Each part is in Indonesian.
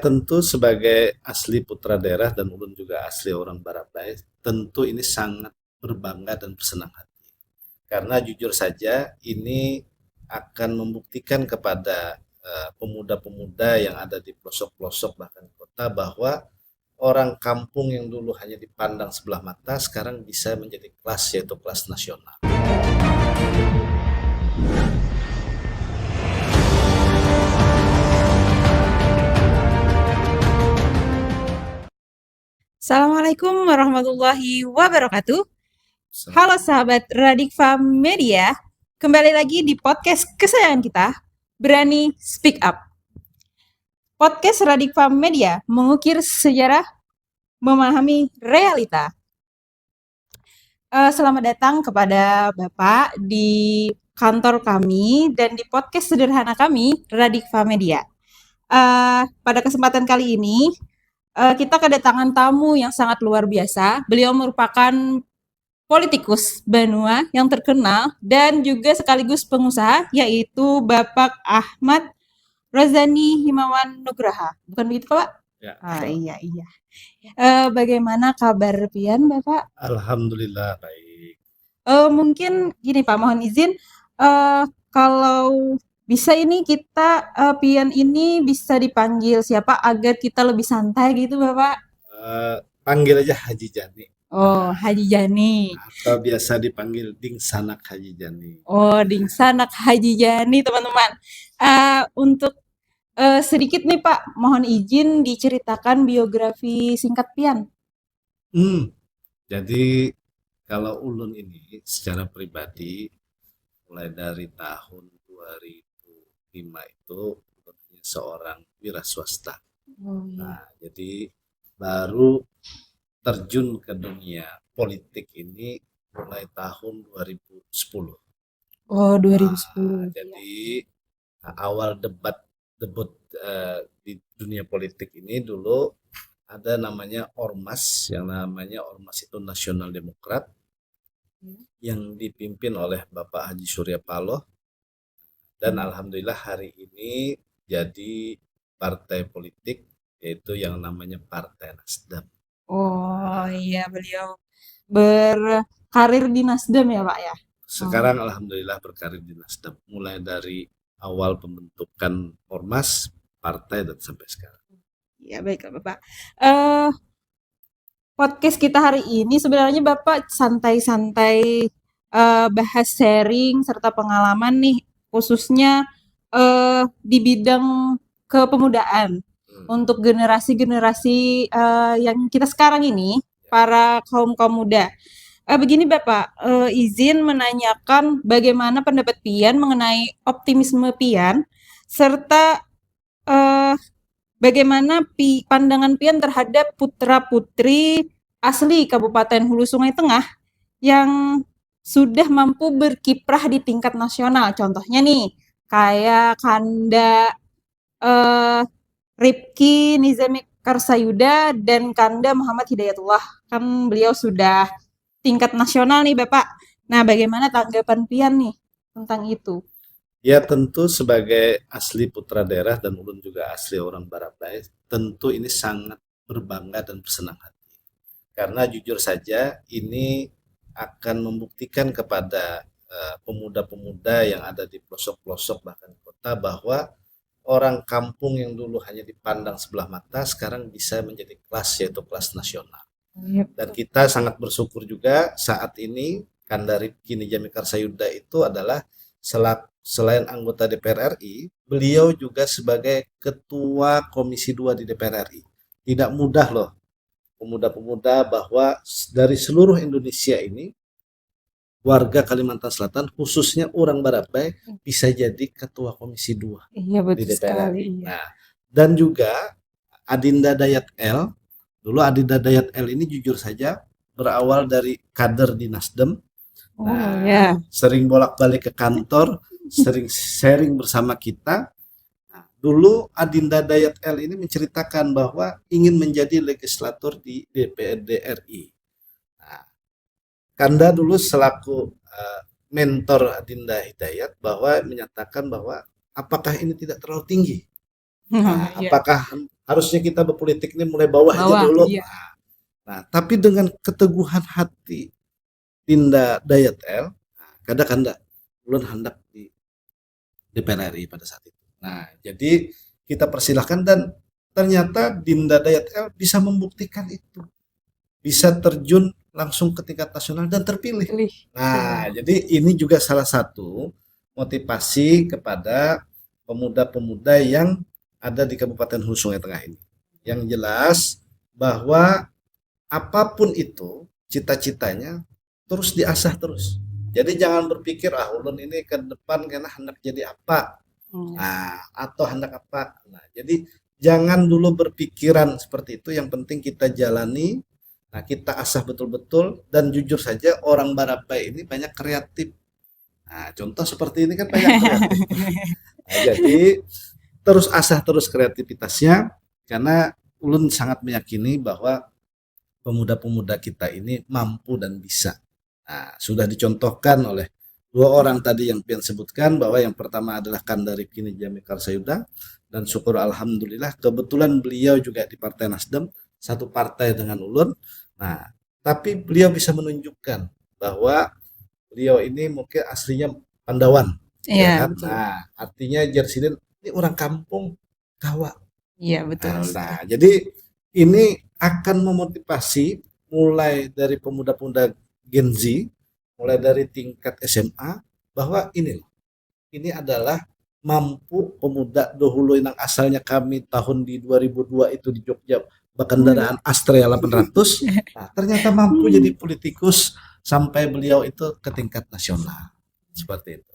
tentu sebagai asli putra daerah dan ulun juga asli orang Barabai, tentu ini sangat berbangga dan bersenang hati. Karena jujur saja ini akan membuktikan kepada pemuda-pemuda yang ada di pelosok-pelosok bahkan kota bahwa orang kampung yang dulu hanya dipandang sebelah mata sekarang bisa menjadi kelas, yaitu kelas nasional. Assalamualaikum warahmatullahi wabarakatuh. Halo sahabat Radikfa Media, kembali lagi di podcast kesayangan kita, Berani Speak Up. Podcast Radikfa Media mengukir sejarah, memahami realita. Selamat datang kepada Bapak di kantor kami dan di podcast sederhana kami, Radikfa Media. Pada kesempatan kali ini, kita kedatangan tamu yang sangat luar biasa. Beliau merupakan politikus Banua yang terkenal dan juga sekaligus pengusaha, yaitu Bapak Ahmad Rozani Himawan Nugraha. Bukan begitu, Pak? Ya, Iya. Bagaimana kabar Pian, Bapak? Alhamdulillah baik. Mungkin gini Pak, mohon izin, kalau bisa ini kita Pian ini bisa dipanggil siapa agar kita lebih santai gitu, Bapak? Panggil aja Haji Jani. Oh, Haji Jani. Atau biasa dipanggil Ding Sanak Haji Jani. Oh, Ding Sanak Haji Jani, teman-teman. Untuk sedikit nih Pak, mohon izin diceritakan biografi singkat Pian. Jadi kalau ulun ini secara pribadi mulai dari tahun 2005 itu seorang wira swasta. Nah, jadi baru terjun ke dunia politik ini mulai tahun 2010. Oh, 2010. Jadi awal debut di dunia politik ini dulu ada namanya Ormas, yang namanya Ormas itu Nasional Demokrat, yang dipimpin oleh Bapak Haji Surya Paloh, dan alhamdulillah hari ini jadi partai politik, yaitu yang namanya Partai Nasdem. Oh iya, beliau berkarir di Nasdem ya Pak ya? Sekarang alhamdulillah berkarir di Nasdem, mulai dari awal pembentukan Ormas, partai, dan sampai sekarang. Ya baiklah Bapak. Podcast kita hari ini sebenarnya Bapak santai-santai bahas sharing serta pengalaman nih, khususnya di bidang kepemudaan untuk generasi-generasi yang kita sekarang ini, para kaum muda. Begini Bapak, izin menanyakan bagaimana pendapat Pian mengenai optimisme Pian, serta bagaimana pandangan Pian terhadap putra-putri asli Kabupaten Hulu Sungai Tengah yang sudah mampu berkiprah di tingkat nasional. Contohnya nih, kayak Kanda Rifki Nizami Karsayuda dan Kanda Muhammad Hidayatullah. Kan beliau sudah tingkat nasional nih Bapak. Nah, bagaimana tanggapan Pian nih tentang itu? Ya tentu sebagai asli putra daerah dan ulun juga asli orang Barabai, tentu ini sangat berbangga dan bersenang hati. Karena jujur saja ini akan membuktikan kepada pemuda-pemuda yang ada di pelosok-pelosok bahkan kota bahwa orang kampung yang dulu hanya dipandang sebelah mata sekarang bisa menjadi kelas, yaitu kelas nasional. Dan kita sangat bersyukur juga saat ini Kanda Rifki Nizami Karsayuda itu adalah selain anggota DPR RI, beliau juga sebagai ketua Komisi 2 di DPR RI. Tidak mudah loh pemuda-pemuda bahwa dari seluruh Indonesia ini, warga Kalimantan Selatan khususnya orang Barabai bisa jadi ketua Komisi 2 di DPR RI. Nah, dan juga Adinda Dayat L. Dulu Adinda Dayat L ini jujur saja berawal dari kader di Nasdem. Sering bolak-balik ke kantor, sering sharing bersama kita. Nah, dulu Adinda Dayat L ini menceritakan bahwa ingin menjadi legislator di DPRD RI. Nah, Kanda dulu selaku mentor Adinda Hidayat bahwa menyatakan bahwa apakah ini tidak terlalu tinggi? Apakah harusnya kita berpolitik ini mulai bawah aja Bawah, dulu. iya. Nah, tapi dengan keteguhan hati Dinda Dayat El, kada-kada ulun hendak di DPR RI pada saat itu. Nah, jadi kita persilahkan dan ternyata Dinda Dayat El bisa membuktikan itu. Bisa terjun langsung ke tingkat nasional dan terpilih. Pilih. Nah, jadi ini juga salah satu motivasi kepada pemuda-pemuda yang ada di Kabupaten Hulu Sungai Tengah ini. Yang jelas bahwa apapun itu cita-citanya terus diasah terus. Jadi jangan berpikir ulun ini ke depan karena hendak jadi apa. Atau hendak apa. Nah, jadi jangan dulu berpikiran seperti itu, yang penting kita jalani. Nah, kita asah betul-betul dan jujur saja orang Barabai ini banyak kreatif. Nah, contoh seperti ini kan banyak kreatif. Nah, jadi terus asah terus kreativitasnya karena ulun sangat meyakini bahwa pemuda-pemuda kita ini mampu dan bisa. Nah, sudah dicontohkan oleh dua orang tadi yang pian sebutkan, bahwa yang pertama adalah Kandari Kini Jamikar Sayuda, dan syukur alhamdulillah kebetulan beliau juga di Partai Nasdem, satu partai dengan ulun. Nah, tapi beliau bisa menunjukkan bahwa beliau ini mungkin aslinya Pandawan, ya kan? Betul. Nah, artinya Jersilin ini orang kampung Kawa. Iya, betul. Nah, jadi ini akan memotivasi mulai dari pemuda-pemuda Gen Z, mulai dari tingkat SMA, bahwa ini adalah mampu pemuda dahulu yang asalnya kami tahun di 2002 itu di Jogja berkendaraan Astrea 800, nah, ternyata mampu jadi politikus sampai beliau itu ke tingkat nasional. Seperti itu.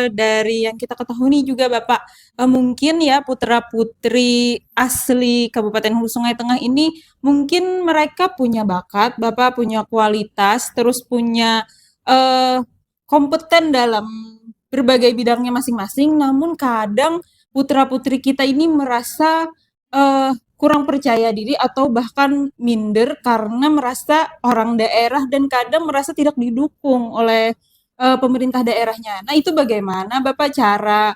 Dari yang kita ketahui juga Bapak, mungkin ya putra-putri asli Kabupaten Hulu Sungai Tengah ini mungkin mereka punya bakat, Bapak punya kualitas, terus punya kompeten dalam berbagai bidangnya masing-masing, namun kadang putra-putri kita ini merasa kurang percaya diri atau bahkan minder karena merasa orang daerah dan kadang merasa tidak didukung oleh pemerintah daerahnya. Nah, itu bagaimana Bapak cara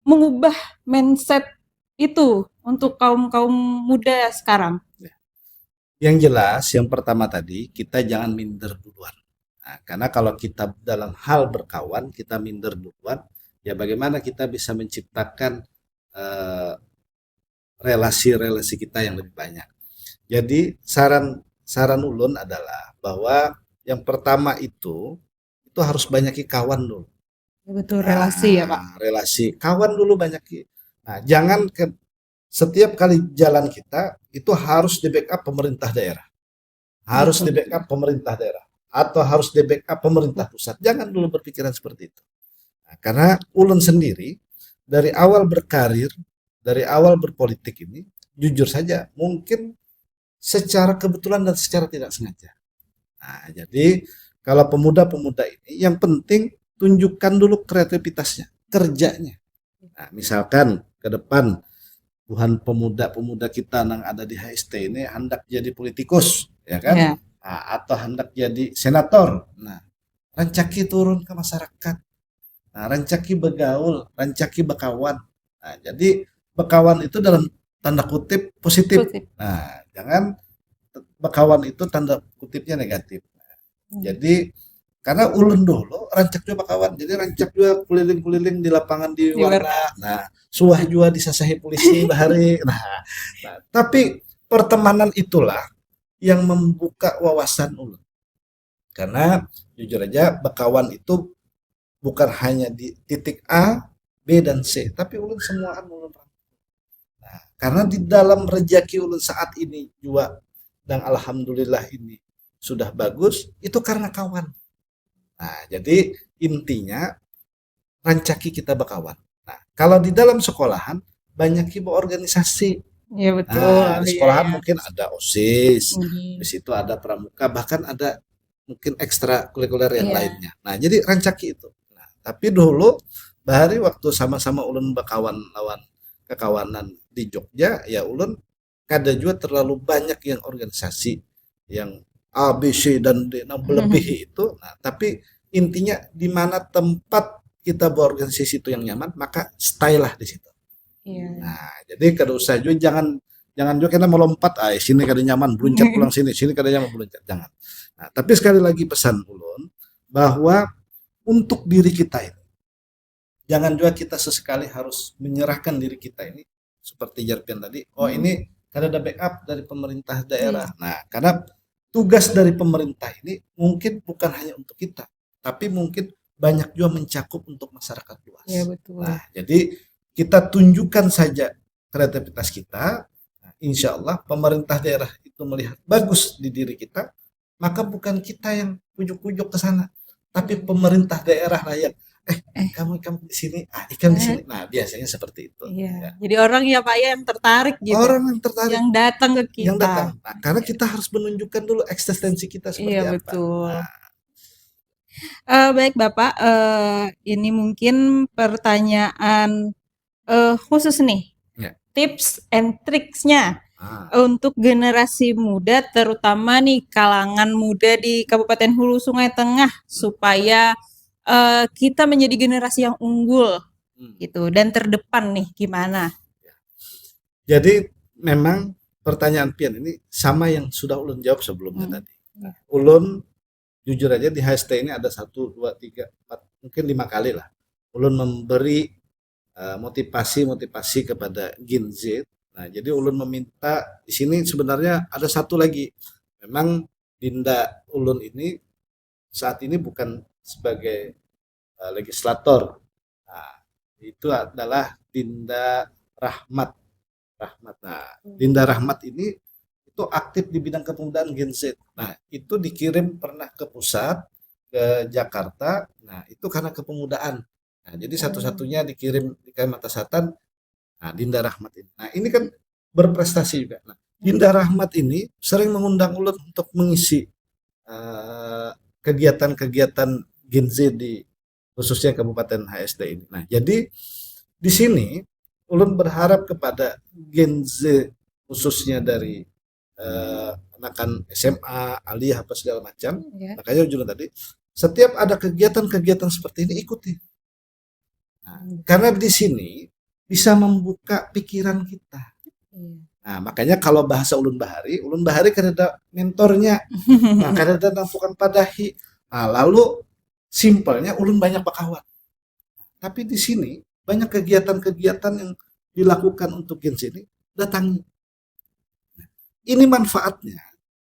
mengubah mindset itu untuk kaum-kaum muda sekarang? Yang jelas, yang pertama tadi, kita jangan minder duluan. Nah, karena kalau kita dalam hal berkawan, kita minder duluan, ya bagaimana kita bisa menciptakan relasi-relasi kita yang lebih banyak. Jadi saran ulun adalah bahwa yang pertama itu harus banyaki kawan dulu. Betul, relasi ya Pak. Relasi kawan dulu banyaki. Nah, jangan setiap kali jalan kita itu harus di backup pemerintah daerah, harus di backup pemerintah daerah, atau harus di backup pemerintah pusat. Jangan dulu berpikiran seperti itu. Nah, karena ulun sendiri dari awal berkarir, dari awal berpolitik ini, jujur saja mungkin secara kebetulan dan secara tidak sengaja. Nah, jadi kalau pemuda-pemuda ini yang penting tunjukkan dulu kreativitasnya, kerjanya. Nah, misalkan ke depan Tuhan pemuda-pemuda kita yang ada di HST ini hendak jadi politikus, ya kan? Yeah. Nah, atau hendak jadi senator. Nah, rancaki turun ke masyarakat. Nah, rancaki begaul, rancaki berkawan. Nah, jadi berkawan itu dalam tanda kutip positif. Nah, jangan berkawan itu tanda kutipnya negatif. Jadi karena ulun dulu rancak juga kawan, jadi rancak juga keliling-keliling di lapangan di warna. Nah, suah juga disasahi polisi bahari. Nah, tapi pertemanan itulah yang membuka wawasan ulun. Karena jujur aja berkawan itu bukan hanya di titik A, B dan C, tapi ulun semua ulun. Nah, karena di dalam rejeki ulun saat ini juga dan alhamdulillah ini sudah bagus, itu karena kawan. Nah, jadi intinya rancaki kita berkawan. Nah, kalau di dalam sekolahan banyak organisasi. Ya betul. Nah, di sekolahan mungkin ada OSIS, di situ ada pramuka, bahkan ada mungkin ekstra kurikuler yang lainnya. Nah, jadi rancaki itu. Nah, tapi dulu bahari waktu sama-sama ulun berkawan lawan kekawanan di Jogja, ya ulun kada juga terlalu banyak yang organisasi yang A, B, C dan D melebihi itu. Nah, tapi intinya di mana tempat kita berorganisasi itu yang nyaman, maka stay lah di situ. Iya. Nah, jadi kada usah juga jangan juga kita melompat, sini kada nyaman, beluncat pulang sini, sini kada nyaman, beluncat, jangan. Nah, tapi sekali lagi pesan ulun bahwa untuk diri kita ini, jangan juga kita sesekali harus menyerahkan diri kita ini seperti Jarpian tadi. Oh, ini kada ada backup dari pemerintah daerah. Nah, karena tugas dari pemerintah ini mungkin bukan hanya untuk kita, tapi mungkin banyak juga mencakup untuk masyarakat luas. Iya, betul. Nah, jadi kita tunjukkan saja kreativitas kita. Nah, insya Allah pemerintah daerah itu melihat bagus di diri kita, maka bukan kita yang ujuk-ujuk ke sana, tapi pemerintah daerah lah yang kamu di sini, ikan di sini. Nah, biasanya seperti itu. Iya. Ya. Jadi orang ya Pak ya yang tertarik gitu. Orang yang tertarik, Yang datang ke kita. yang datang. Nah, karena kita harus menunjukkan dulu eksistensi kita seperti Iya, apa. betul. Nah, Baik Bapak, ini mungkin pertanyaan khusus nih. Ya. Tips and tricksnya Ah, untuk generasi muda, terutama nih kalangan muda di Kabupaten Hulu Sungai Tengah, supaya kita menjadi generasi yang unggul gitu dan terdepan nih, gimana? Jadi memang pertanyaan Pian ini sama yang sudah ulun jawab sebelumnya tadi. Ya. Ulun jujur aja di HST ini ada 1, 2, 3, 4, mungkin 5 kali lah. Ulun memberi motivasi kepada Gen Z. Nah, jadi ulun meminta di sini sebenarnya ada satu lagi. Memang Dinda ulun ini saat ini bukan sebagai legislator. Nah, itu adalah Dinda Rahmat. Nah, Dinda Rahmat ini itu aktif di bidang kepemudaan Gen Z. Nah, itu dikirim pernah ke pusat, ke Jakarta. Nah, itu karena kepemudaan. Nah, jadi satu-satunya dikirim di Kalimantan Selatan. Nah, Dinda Rahmat ini. Nah, ini kan berprestasi juga. Nah, Dinda Rahmat ini sering mengundang ulun untuk mengisi kegiatan-kegiatan Gen Z di khususnya Kabupaten HSD ini. Nah, jadi di sini ulun berharap kepada Gen Z khususnya dari anak-anak SMA, aliyah apa segala macam. Makanya ujung tadi setiap ada kegiatan-kegiatan seperti ini ikuti. Nah, karena di sini bisa membuka pikiran kita. Nah, makanya kalau bahasa ulun bahari kan ada mentornya. Nah, kan ada nampukan padahi. Nah, lalu simpelnya ulun banyak berkawan. Tapi di sini banyak kegiatan-kegiatan yang dilakukan untuk Gen Z ini, datangi. Ini manfaatnya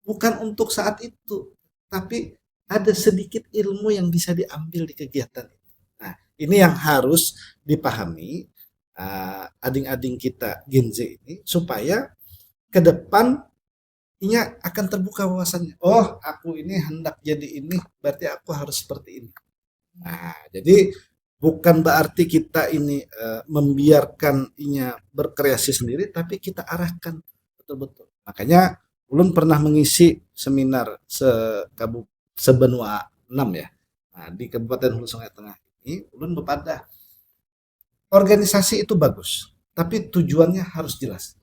bukan untuk saat itu, tapi ada sedikit ilmu yang bisa diambil di kegiatan itu. Nah, ini yang harus dipahami ading-ading kita Gen Z ini supaya ke depan ini akan terbuka wawasannya. Oh, aku ini hendak jadi ini, berarti aku harus seperti ini. Nah, jadi bukan berarti kita ini membiarkan inya berkreasi sendiri, tapi kita arahkan betul-betul. Makanya ulun pernah mengisi seminar sebenua 6 ya. Nah, di Kabupaten Hulu Sungai Tengah ini ulun bepada organisasi itu bagus, tapi tujuannya harus jelas.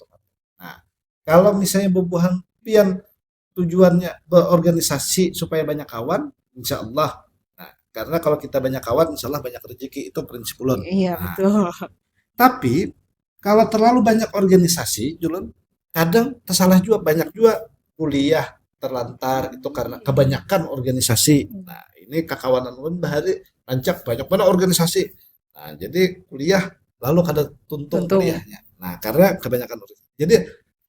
Nah, kalau misalnya bebuhan pian tujuannya berorganisasi supaya banyak kawan, insya Allah. Nah, karena kalau kita banyak kawan, insya Allah banyak rezeki, itu prinsip ulun. Iya, Nah, betul. tapi kalau terlalu banyak organisasi, Julun, kadang tersalah juga, banyak juga kuliah terlantar itu karena kebanyakan organisasi. Nah, ini kekawanan ulun bahari rancak banyak mana organisasi. Nah, jadi kuliah lalu kada tuntung kuliahnya. Nah, karena kebanyakan organisasi. Jadi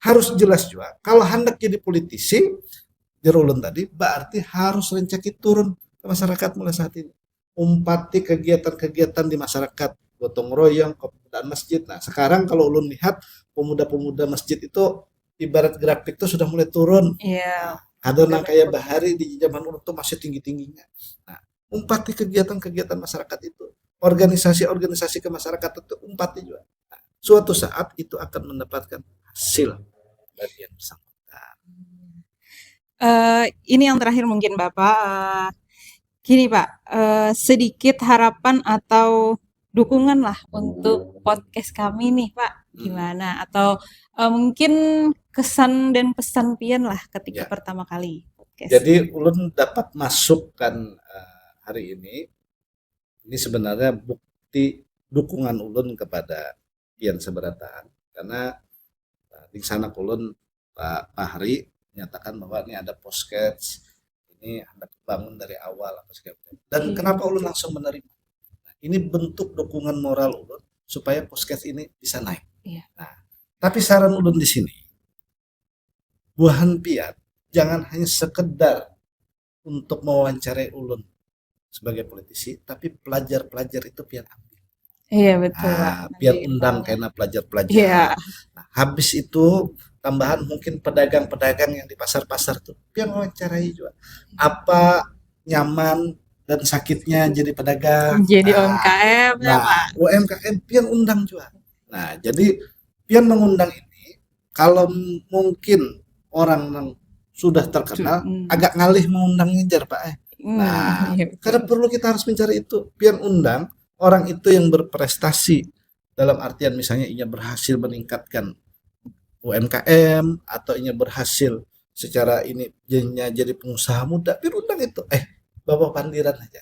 harus jelas juga kalau hendak jadi politisi jerulun tadi berarti harus rencaki turun ke masyarakat mulai saat ini. Umpati kegiatan-kegiatan di masyarakat, gotong royong, kepemudaan masjid. Nah, sekarang kalau ulun lihat pemuda-pemuda masjid itu ibarat grafik itu sudah mulai turun. Iya. Ada nang kayak bahari di zaman ulun itu masih tinggi-tingginya. Nah, umpati kegiatan-kegiatan masyarakat itu, organisasi-organisasi ke masyarakat itu umpati juga. Nah, suatu saat itu akan mendapatkan hasil dari yang bersangkutan. Ini yang terakhir mungkin Bapak. Gini Pak, sedikit harapan atau dukungan lah untuk podcast kami nih Pak, gimana? Atau mungkin kesan dan pesan pian lah ketika pertama kali podcast. Jadi ulun dapat masukkan hari ini sebenarnya bukti dukungan ulun kepada pian seberataan karena di sana kulon Pak Fahri menyatakan bahwa ini ada poskets ini anda bangun dari awal apa segala macam. Dan kenapa ulun langsung menerima? Nah, ini bentuk dukungan moral ulun supaya poskets ini bisa naik. Nah, tapi saran ulun di sini, buahan pian jangan hanya sekedar untuk mewawancarai ulun sebagai politisi, tapi pelajar-pelajar itu pian ambil. Iya betul. Pian undang kena pelajar-pelajar. Nah, habis itu tambahan mungkin pedagang-pedagang yang di pasar-pasar tuh pian wawancarai juga apa nyaman dan sakitnya jadi pedagang jadi UMKM ya Pak. UMKM pian undang juga. Nah jadi pian mengundang ini kalau mungkin orang yang sudah terkenal agak ngalih mengundang ngejar Pak nah karena perlu kita harus mencari itu pian undang orang itu yang berprestasi dalam artian misalnya ia berhasil meningkatkan UMKM atau ini berhasil secara ini jadinya jadi pengusaha muda, pian undang itu. Bawa pandiran aja.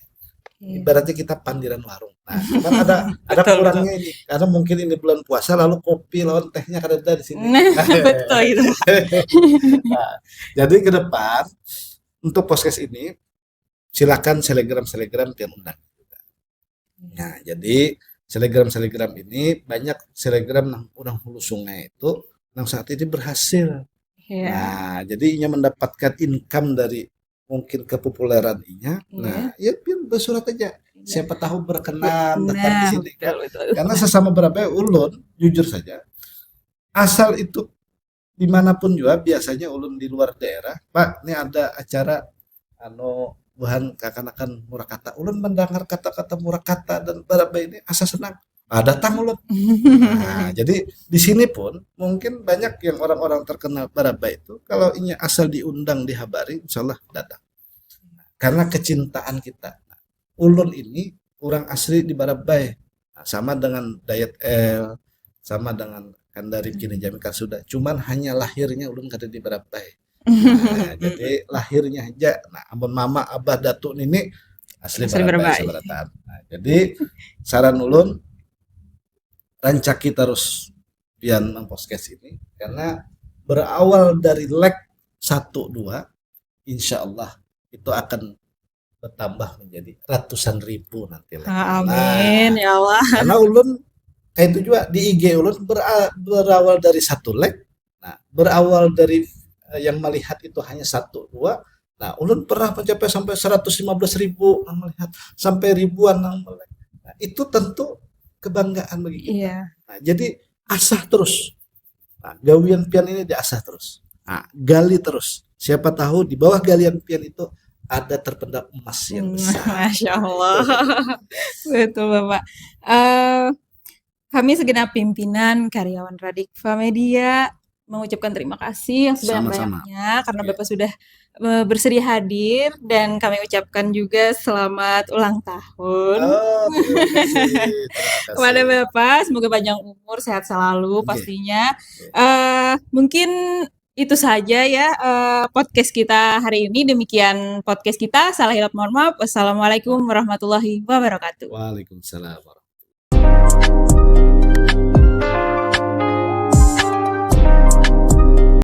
Ibaratnya kita pandiran warung. Nah, kan ada kurangnya ini. Karena mungkin ini bulan puasa lalu kopi lawan tehnya kada ada di sini. Betul itu. Nah, jadi ke depan untuk podcast ini silakan selegram pian undang. Nah, jadi selegram ini banyak selegram nang urang hulu sungai itu yang saat ini berhasil. Nah, jadi ia mendapatkan income dari mungkin kepopuleran inya. Nah, ya pian bersurat aja. Siapa tahu berkenan datang di sini. Karena sesama berapa ulun, jujur saja, asal itu dimanapun juga biasanya ulun di luar daerah, Pak, ini ada acara buhan kakanakan murakata. Ulun mendengar kata-kata murakata dan berapa ini asa senang. Datang ulun. Nah, jadi di sini pun mungkin banyak yang orang-orang terkenal Barabai itu kalau ini asal diundang dihabari insyaallah datang. Karena kecintaan kita. Nah, ulun ini orang asli di Barabai. Nah, sama dengan Dayat El, sama dengan Kandari Kini Jamikan sudah. Cuman hanya lahirnya ulun kada di Barabai. Nah, jadi lahirnya aja. Nah, amun mama abah datuk ini asli Barabai seberataan. Nah, jadi saran ulun rancaki terus pian podcast ini karena berawal dari leg 1-2 insya Allah itu akan bertambah menjadi ratusan ribu nanti. Amin ya Allah. Karena ulun itu juga di IG ulun berawal dari 1 leg. Nah, berawal dari yang melihat itu hanya 1-2. Nah, ulun pernah mencapai sampai 115.000 melihat sampai ribuan yang melihat. Nah, itu tentu kebanggaan bagi kita. Nah, jadi asah terus. Nah, gawian pian ini diasah terus. Nah, gali terus. Siapa tahu di bawah galian pian itu ada terpendam emas yang besar. Masya Allah. Betul Bapak. Kami segenap pimpinan karyawan Radikfa Media mengucapkan terima kasih yang sebanyak-banyaknya karena Bapak sudah bersedia hadir dan kami ucapkan juga selamat ulang tahun kepada Bapak, semoga panjang umur, sehat selalu pastinya. Mungkin itu saja ya podcast kita hari ini. Demikian podcast kita. Salah hilap mohon maaf. Wassalamualaikum warahmatullahi wabarakatuh. Waalaikumsalam warahmatullahi wabarakatuh.